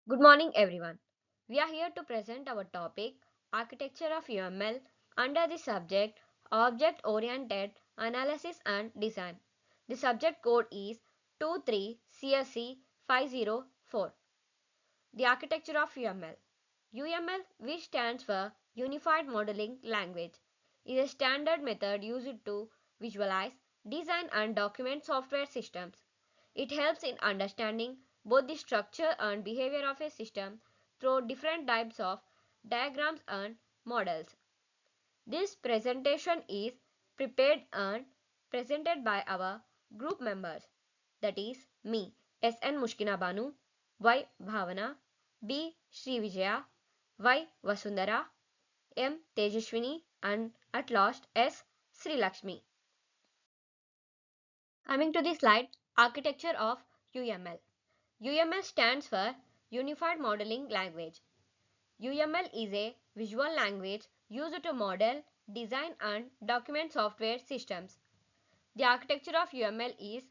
Good morning, everyone. We are here to present our topic Architecture of UML under the subject Object Oriented Analysis and Design. The subject code is 23CSC 504. The architecture of UML. UML, which stands for Unified Modeling Language, is a standard method used to visualize, design, and document software systems. It helps in understanding both the structure and behavior of a system through different types of diagrams and models. This presentation is prepared and presented by our group members, that is me, S.N. Mushkina Banu, Y. Bhavana, B. Sri Vijaya, Y. Vasundhara, M. Tejashwini, and at last S. Sri Lakshmi. Coming to the slide, Architecture of UML. UML stands for Unified Modeling Language. UML is a visual language used to model, design, and document software systems. The architecture of UML is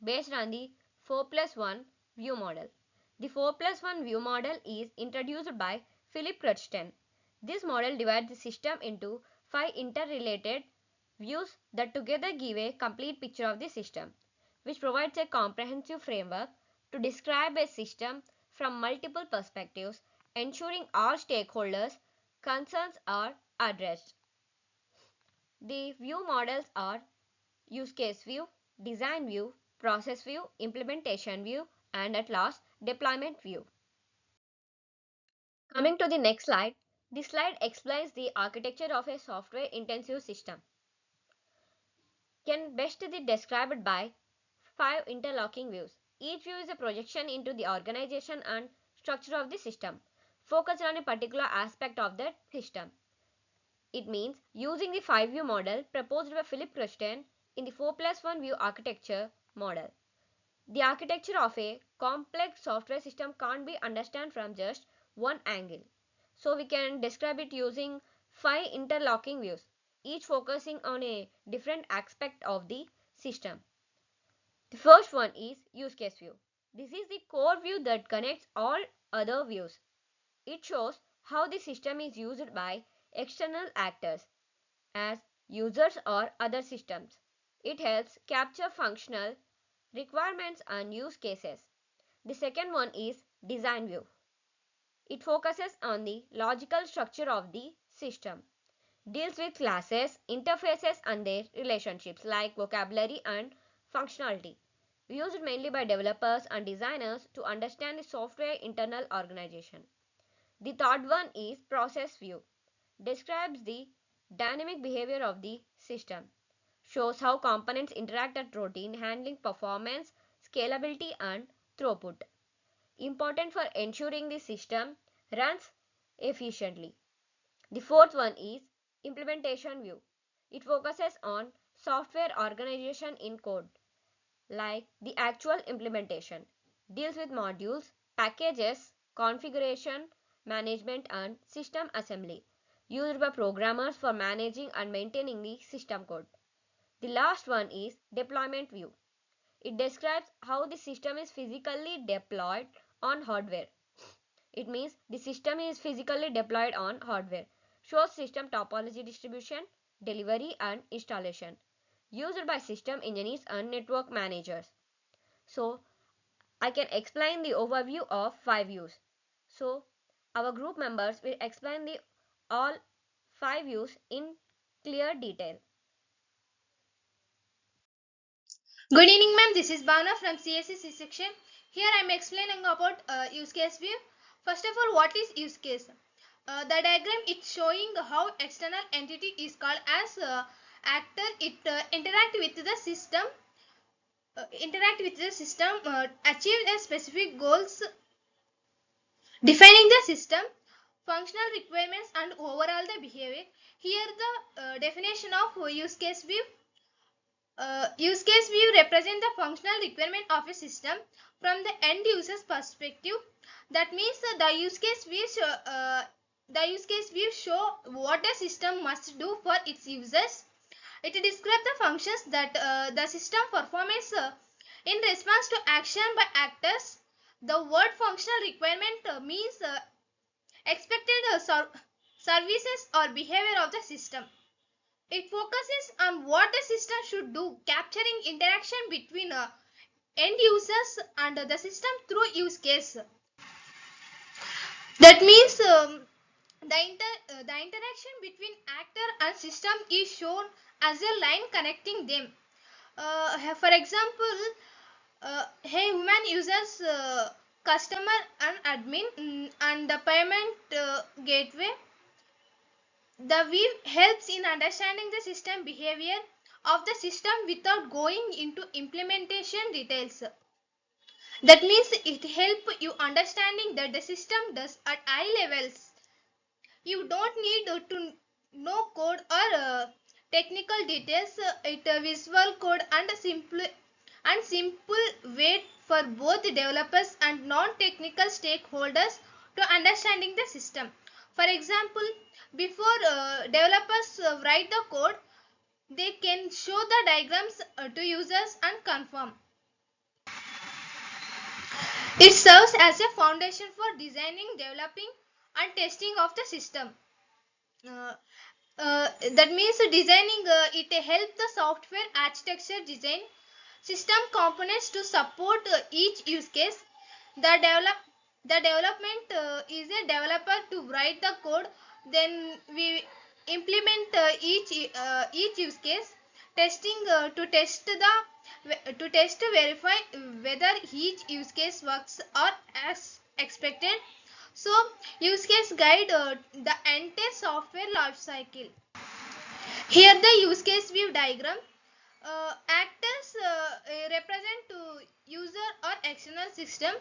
based on the 4 plus 1 view model. The 4 plus 1 view model is introduced by Philip Crutchton. This model divides the system into 5 interrelated views that together give a complete picture of the system, which provides a comprehensive framework to describe a system from multiple perspectives, ensuring all stakeholders' concerns are addressed. The view models are use case view, design view, process view, implementation view, and at last deployment view. Coming to the next slide, this slide explains the architecture of a software intensive system. Can best be described by 5 interlocking views. Each view is a projection into the organization and structure of the system, focused on a particular aspect of that system. It means using the 5 view model proposed by Philip Crutchton in the 4 plus 1 view architecture model. The architecture of a complex software system can't be understood from just one angle. So we can describe it using 5 interlocking views, each focusing on a different aspect of the system. The first one is use case view. This is the core view that connects all other views. It shows how the system is used by external actors as users or other systems. It helps capture functional requirements and use cases. The second one is design view. It focuses on the logical structure of the system, deals with classes, interfaces, and their relationships like vocabulary and functionality, used mainly by developers and designers to understand the software internal organization. The third one is process view, describes the dynamic behavior of the system, shows how components interact at routine handling, performance, scalability, and throughput, important for ensuring the system runs efficiently. The fourth one is implementation view. It focuses on software organization in code, like the actual implementation, deals with modules, packages, configuration, management, and system assembly, used by programmers for managing and maintaining the system code. The last one is deployment view. It describes how the system is physically deployed on hardware. It means the system is physically deployed on hardware. Shows system topology distribution, delivery, and installation. Used by system engineers and network managers. So, I can explain the overview of 5 views. So, our group members will explain the all 5 views in clear detail. Good evening, ma'am. This is Bhavna from CSC section. Here I am explaining about use case view. First of all, what is use case? The diagram is showing how external entity is called as actor. It interact with the system, achieve a specific goals, defining the system, functional requirements, and overall the behavior. Here the definition of use case view. Use case view represent the functional requirement of a system from the end user's perspective. That means the use case view show what a system must do for its users. It describes the functions that the system performs in response to action by actors. The word functional requirement means expected services or behavior of the system. It focuses on what the system should do, capturing interaction between end users and the system through use case. That means the interaction between actor and system is shown as a line connecting them. For example, hey human users customer and admin and the payment gateway. The weave helps in understanding the system behavior of the system without going into implementation details. That means it helps you understanding that the system does at high levels. You don't need to know code or technical details. It visual code and simple way for both developers and non-technical stakeholders to understanding the system. For example, before developers write the code, they can show the diagrams to users and confirm. It serves as a foundation for designing, developing, and testing of the system. Uh, that means designing it helps the software architecture design system components to support each use case. The development is a developer to write the code, then we implement each use case. Testing to test to verify whether each use case works or as expected. So use case guide the entire software life cycle. Here the use case view diagram. Actors represent to user or external system.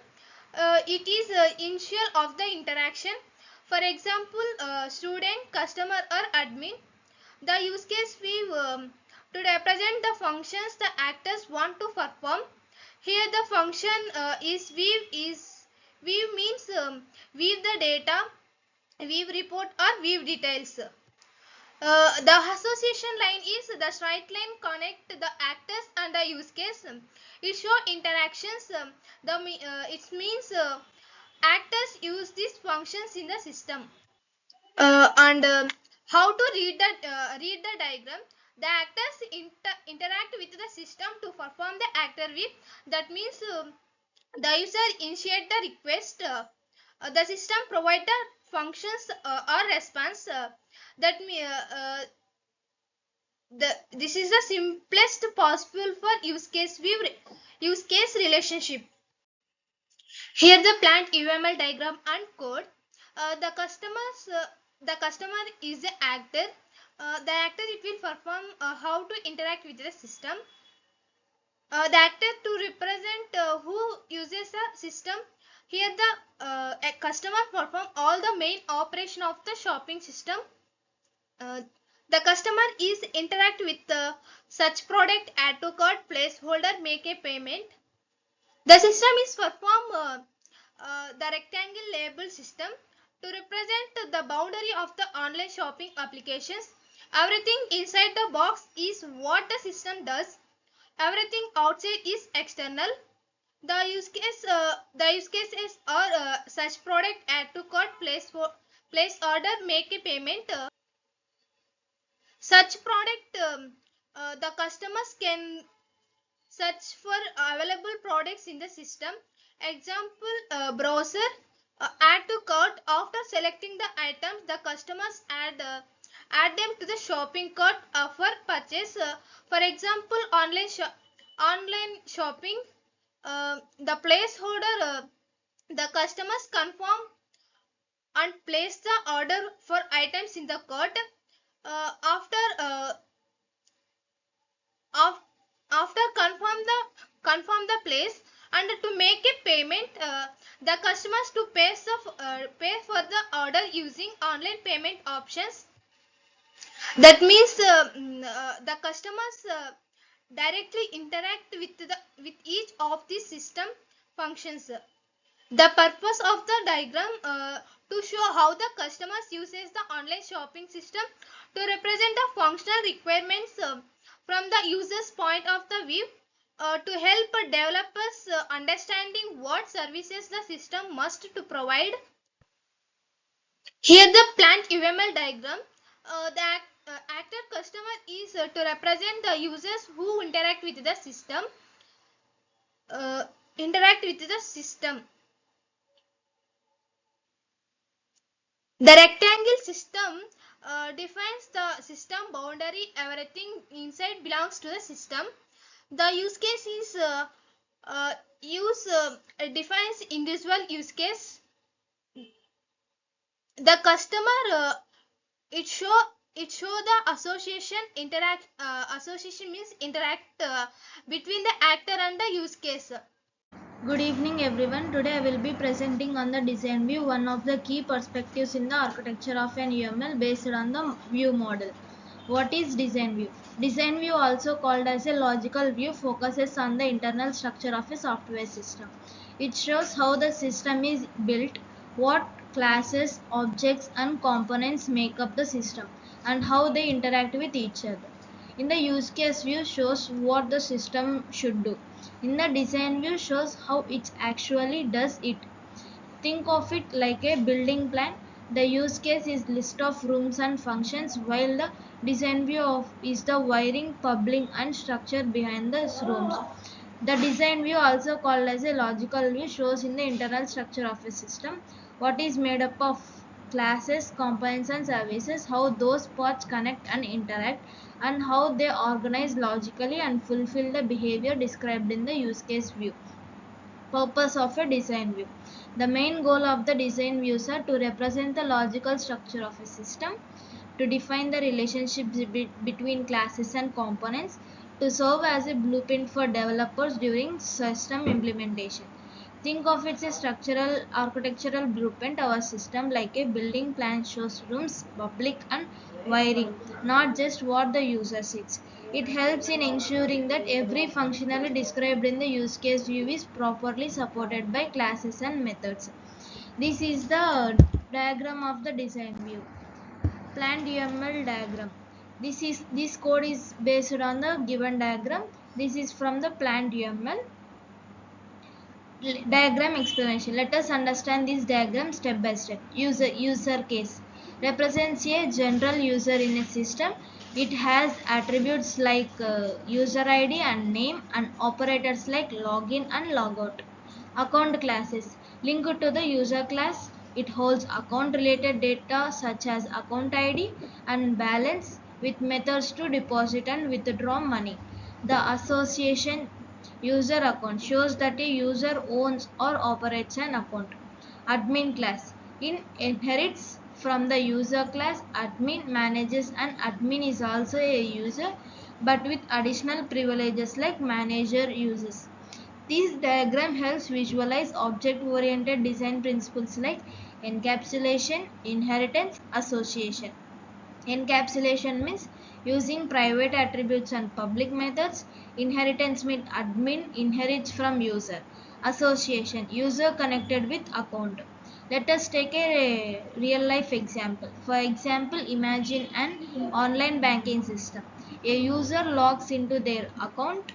It is initial of the interaction. For example, student, customer or admin. The use case view to represent the functions the actors want to perform. Here the function is view means view the data, view report or view details. The association line is the straight line connect the actors and the use case. It show interactions. It means actors use these functions in the system. And how to read the diagram. The actors interact with the system to perform the actor view. That means the user initiate the request. The system provide the functions or response. This is the simplest possible for use case relationship. Here the plant UML diagram and code. The customer is the actor. The actor it will perform how to interact with the system. The actor to represent who uses a system. Here the a customer perform all the main operation of the shopping system. The customer is interact with such product, add to cart, placeholder, make a payment. The system is perform the rectangle label system to represent the boundary of the online shopping applications. Everything inside the box is what the system does. Everything outside is external. The use cases are such product, add to cart, place order, make a payment. Such product the customers can search for available products in the system. Example browser, add to cart. After selecting the items, the customers add them to the shopping cart for purchase. For example, online shopping, the placeholder, the customers confirm and place the order for items in the cart. After confirm the place and to make a payment, the customers to pay for the order using online payment options. That means the customers directly interact with each of the system functions. The purpose of the diagram to show how the customers uses the online shopping system to represent the functional requirements from the user's point of the view. to help developers understanding what services the system must to provide. Here the plant UML diagram. The actor customer is to represent the users who interact with the system. Uh, interact with the system. The rectangle system defines the system boundary. Everything inside belongs to the system. The use case is use defines individual use case. The customer it show the association interact association means interact between the actor and the use case. Good evening everyone. Today I will be presenting on the design view, one of the key perspectives in the architecture of an UML based on the view model. What is design view? Design view, also called as a logical view, focuses on the internal structure of a software system. It shows how the system is built, what classes, objects and components make up the system, and how they interact with each other. In the use case view shows what the system should do. In the design view shows how it actually does it. Think of it like a building plan. The use case is list of rooms and functions, while the design view is the wiring, public and structure behind the rooms. The design view, also called as a logical view, shows in the internal structure of a system what is made up of classes, components and services, how those parts connect and interact, and how they organize logically and fulfill the behavior described in the use case view. Purpose of a design view. The main goal of the design views are to represent the logical structure of a system, to define the relationships between classes and components, to serve as a blueprint for developers during system implementation. Think of it as a structural architectural blueprint. Our system, like a building plan, shows rooms, public and wiring, not just what the user sees. It helps in ensuring that every functionality described in the use case view is properly supported by classes and methods. This is the diagram of the design view. Planned UML diagram. This code is based on the given diagram. This is from the planned UML. Diagram explanation. Let us understand this diagram step by step. User case represents a general user in a system. It has attributes like user ID and name, and operators like login and logout. Account classes linked to the user class. It holds account related data such as account ID and balance, with methods to deposit and withdraw money. The association user account shows that a user owns or operates an account. Admin class inherits from the user class. Admin manages, and admin is also a user but with additional privileges like manager uses. This diagram helps visualize object-oriented design principles like encapsulation, inheritance, association. Encapsulation means using private attributes and public methods. Inheritance means admin inherits from user. Association, user connected with account. Let us take a real life example. For example, imagine an online banking system. A user logs into their account.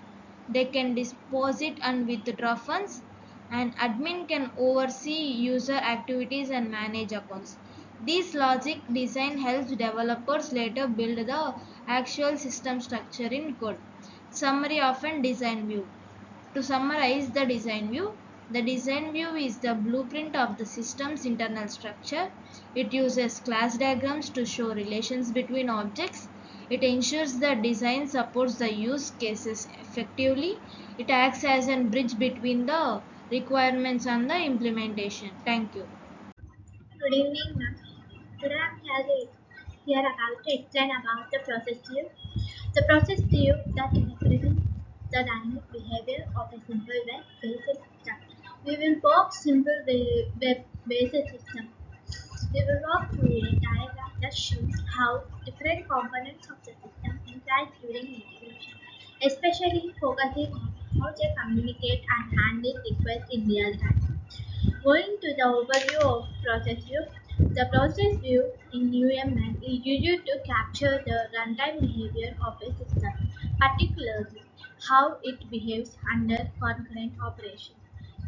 They can deposit and withdraw funds. An admin can oversee user activities and manage accounts. This logic design helps developers later build the actual system structure in code. Summary of a design view. To summarize the design view is the blueprint of the system's internal structure. It uses class diagrams to show relations between objects. It ensures that design supports the use cases effectively. It acts as a bridge between the requirements and the implementation. Thank you. Good evening, ma'am. Today I'm here about to explain about the process view. The process view that represents the dynamic behavior of a simple web-based system. We will walk simple web-based system. We will walk through a diagram that shows how different components of the system interact during integration, especially focusing on how they communicate and handle requests in real time. Going to the overview of process view, the process view in UML is used to capture the runtime behavior of a system. Particularly, how it behaves under concurrent operation.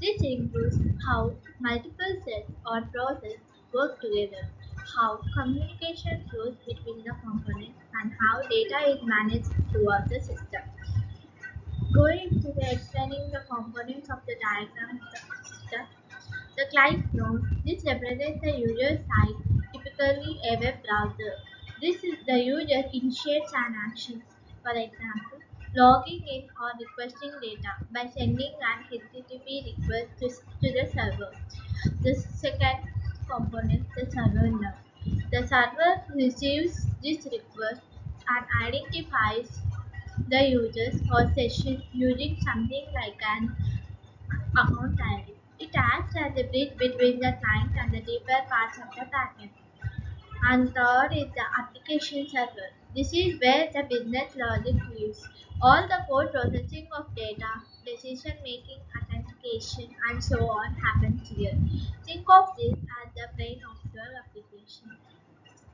This includes how multiple sets or processes work together, how communication flows between the components, and how data is managed throughout the system. Going to the explaining the components of the diagram of the system, the client node, this represents the user side, typically a web browser. This is the user initiates an action, for example, logging in or requesting data by sending an HTTP request to the server. The second component, the server node. The server receives this request and identifies the users or session using something like an account ID. It acts as a bridge between the client and the deeper parts of the backend. And third is the application server. This is where the business logic lives. All the core processing of data, decision making, authentication, and so on happens here. Think of this as the brain of your application.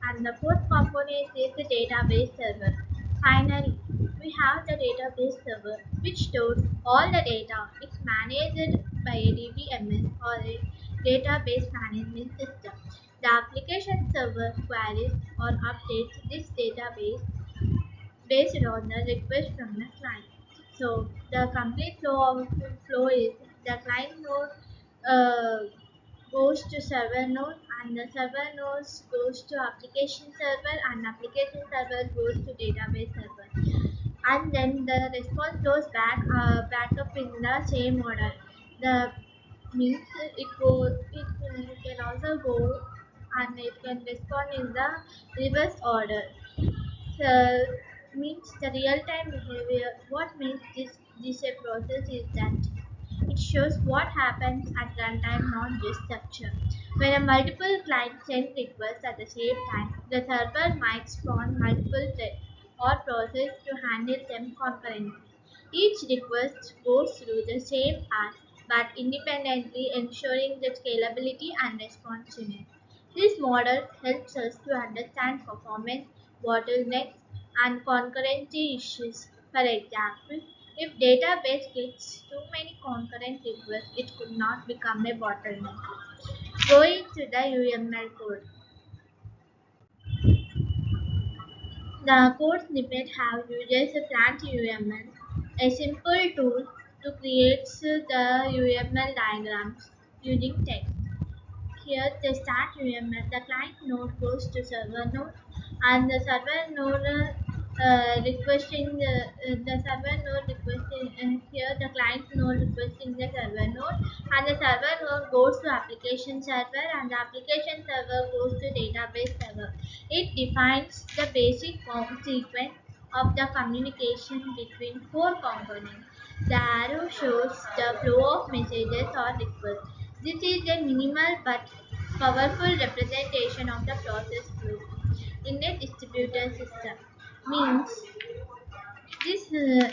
And the fourth component is the database server. Finally, we have the database server, which stores all the data. It's managed by a DBMS or a database management system. The application server queries or updates this database based on the request from the client. So the complete flow is the client node uh, goes to server node and the server node goes to application server and application server goes to database server, and then the response goes back up in the same order. The means it can also go and it can respond in the reverse order. So means the real-time behavior. What makes this a process is that it shows what happens at runtime, not just structure. When a multiple clients send requests at the same time, the server might spawn multiple threads or processes to handle them concurrently. Each request goes through the same path but independently, ensuring the scalability and responsiveness. This model helps us to understand performance, bottlenecks, and concurrency issues. For example, if database gets too many concurrent requests, it could not become a bottleneck. Going to the UML code. The code snippet have uses a plant UML, a simple tool to create the UML diagrams using text. Here the start UML, the client node goes to server node and the server node requesting the server node requesting here the client node requesting the server node, and the server node goes to application server and the application server goes to database server. It defines the basic sequence of the communication between four components. The arrow shows the flow of messages or requests. This is a minimal but powerful representation of the process flow in a distributed system. Means this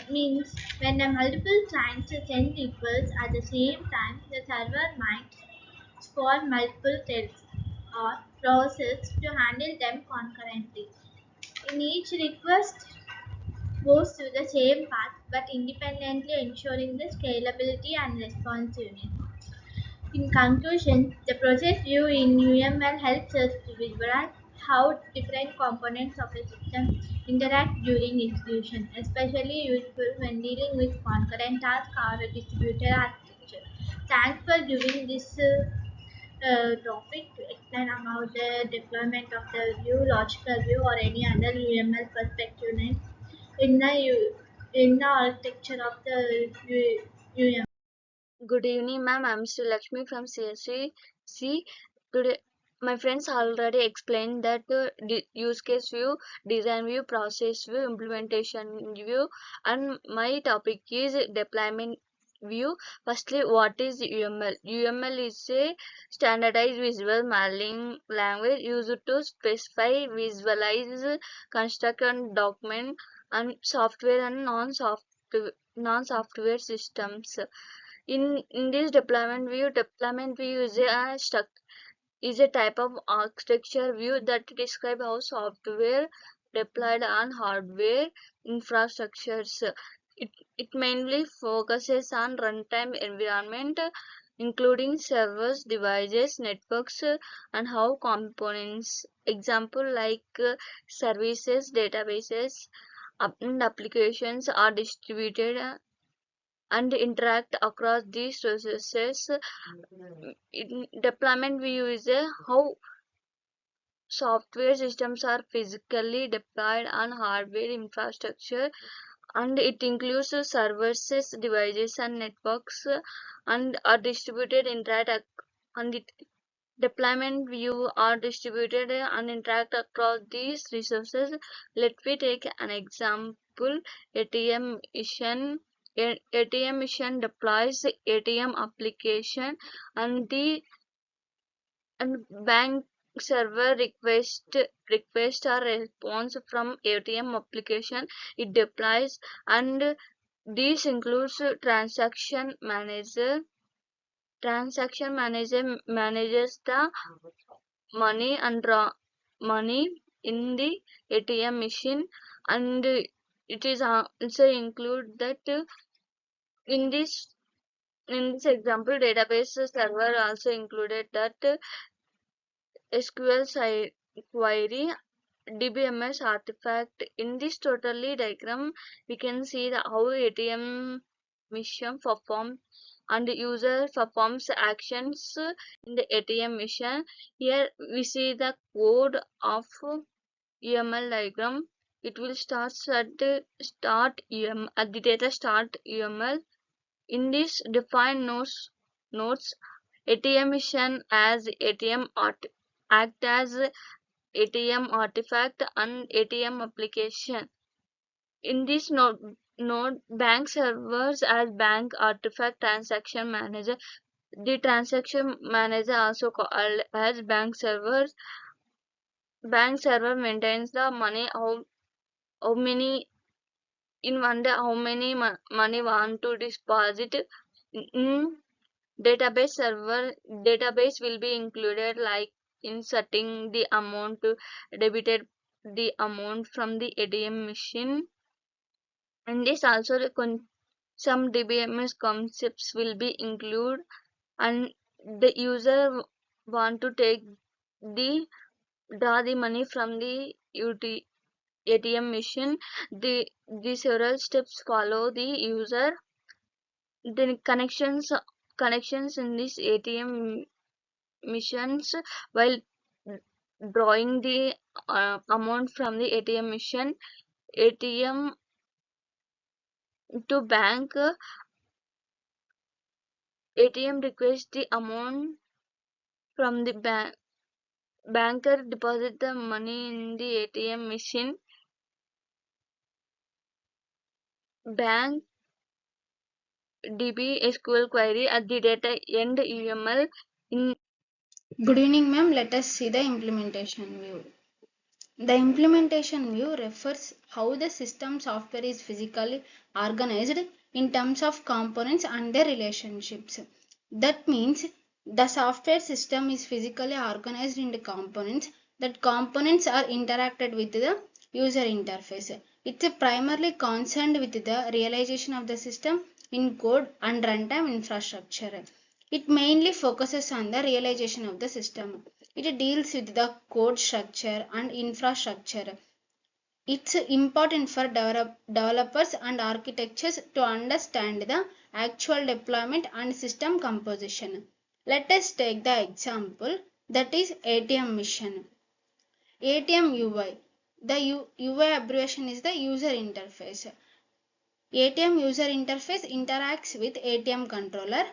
means when the multiple clients send requests at the same time, the server might spawn multiple threads or processes to handle them concurrently. In each request goes through the same path but independently, ensuring the scalability and responsiveness. In conclusion, the process view in UML helps us to visualize how different components of a system interact during execution, especially useful when dealing with concurrent tasks or a distributed architecture. Thanks for giving this topic to explain about the deployment of the view, logical view, or any other UML perspective in the in the architecture of the UML. Good evening, ma'am. I'm Sri Lakshmi from CSC. See, today my friends already explained that use case view, design view, process view, implementation view, and my topic is deployment view. Firstly, what is UML? UML is a standardized visual modeling language used to specify, visualize, construct, and document and software and non-software systems. In this deployment view is a type of architecture view that describe how software deployed on hardware infrastructures. It mainly focuses on runtime environment, including servers, devices, networks, and how components, example like services, databases, and applications are distributed and interact across these resources. In deployment view is how software systems are physically deployed on hardware infrastructure, and it includes servers, devices, and networks, and are distributed interact and it deployment view are distributed and interact across these resources. Let me take an example. ATM Mission. ATM Mission deploys the ATM application, and the and bank server request or response from ATM application it deploys, and this includes transaction manager. Transaction manager manages the money and draw money in the ATM machine, and it is also include that in this in this example database server also included that SQL query DBMS artifact. In this totally diagram we can see how ATM mission performs and the user performs actions in the ATM mission. Here we see the code of UML diagram. It will start at the start at the data start UML. In this define nodes ATM mission as ATM act as ATM artifact and ATM application. In this node bank servers as bank artifact transaction manager. The transaction manager also called as bank servers. Bank server maintains the money how many in one day how many money want to deposit. In database server database will be included like inserting the amount debited the amount from the ATM machine, and this also some DBMS concepts will be included, and the user want to take the draw the money from the ATM machine. The several steps follow the user. The connections in this ATM missions while drawing the amount from the ATM machine. ATM to bank. ATM requests the amount from the bank. Banker deposit the money in the ATM machine. Bank DB SQL query at the data end UML. In Good evening, ma'am. Let us see the implementation view. The implementation view refers how the system software is physically organized in terms of components and their relationships. That means the software system is physically organized into components. That components are interacted with the user interface. It's primarily concerned with the realization of the system in code and runtime infrastructure. It mainly focuses on the realization of the system. It deals with the code structure and infrastructure. It's important for developers and architects to understand the actual deployment and system composition. Let us take the example that is ATM mission. ATM UI. The UI abbreviation is the user interface. ATM user interface interacts with ATM controller.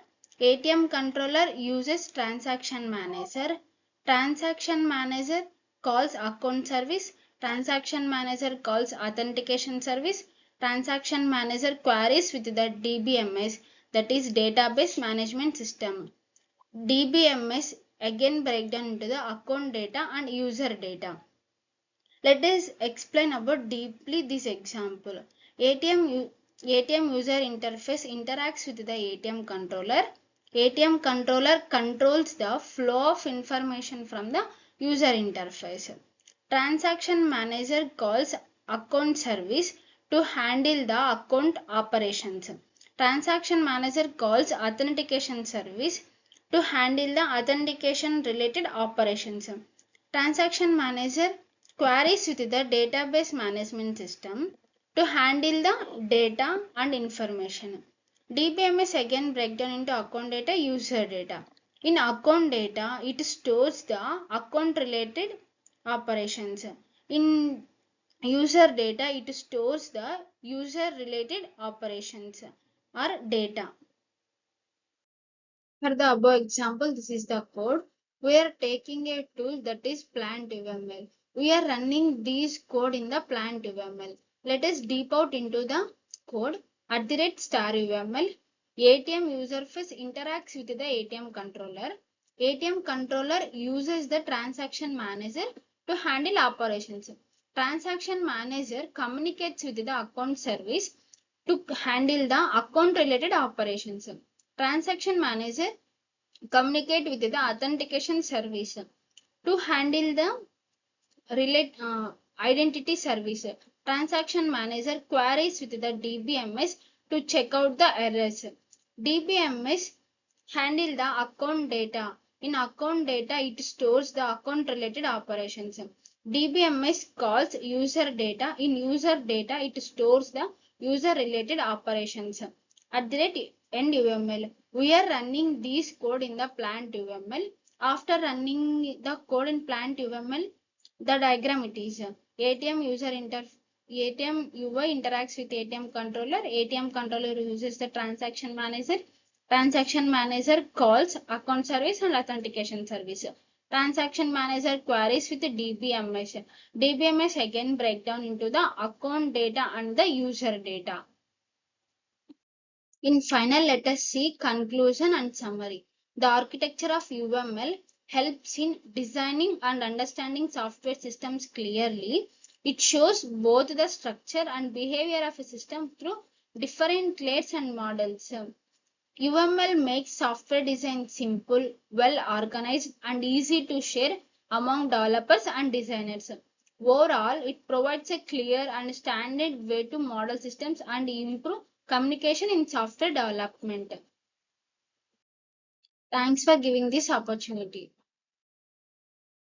ATM controller uses transaction manager. Transaction manager calls account service. Transaction manager calls authentication service. Transaction manager queries with the DBMS, that is database management system. DBMS again break down into the account data and user data. Let us explain about deeply this example. ATM user interface interacts with the ATM controller. ATM controller controls the flow of information from the user interface. Transaction manager calls account service to handle the account operations. Transaction manager calls authentication service to handle the authentication related operations. Transaction manager queries with the database management system to handle the data and information. DBMS again break down into account data, user data. In account data, it stores the account related operations. In user data, it stores the user related operations or data. For the above example, this is the code. We are taking a tool that is plant.uml. We are running this code in the plant.uml. Let us deep out into the code. @*uml. ATM user face interacts with the ATM controller. ATM controller uses the transaction manager to handle operations. Transaction manager communicates with the account service to handle the account related operations. Transaction manager communicate with the authentication service to handle the identity service. Transaction manager queries with the DBMS to check out the errors. DBMS handle the account data. In account data, it stores the account related operations. DBMS calls user data. In user data, it stores the user related operations. @UML. We are running this code in the plant.uml. After running the code in plant.uml, the diagram it is ATM UI interacts with ATM controller. ATM controller uses the transaction manager. Transaction manager calls account service and authentication service. Transaction manager queries with the DBMS. DBMS again break down into the account data and the user data. In final, let us see conclusion and summary. The architecture of UML helps in designing and understanding software systems clearly. It shows both the structure and behavior of a system through different layers and models. UML makes software design simple, well organized, and easy to share among developers and designers. Overall, it provides a clear and standard way to model systems and improve communication in software development. Thanks for giving this opportunity.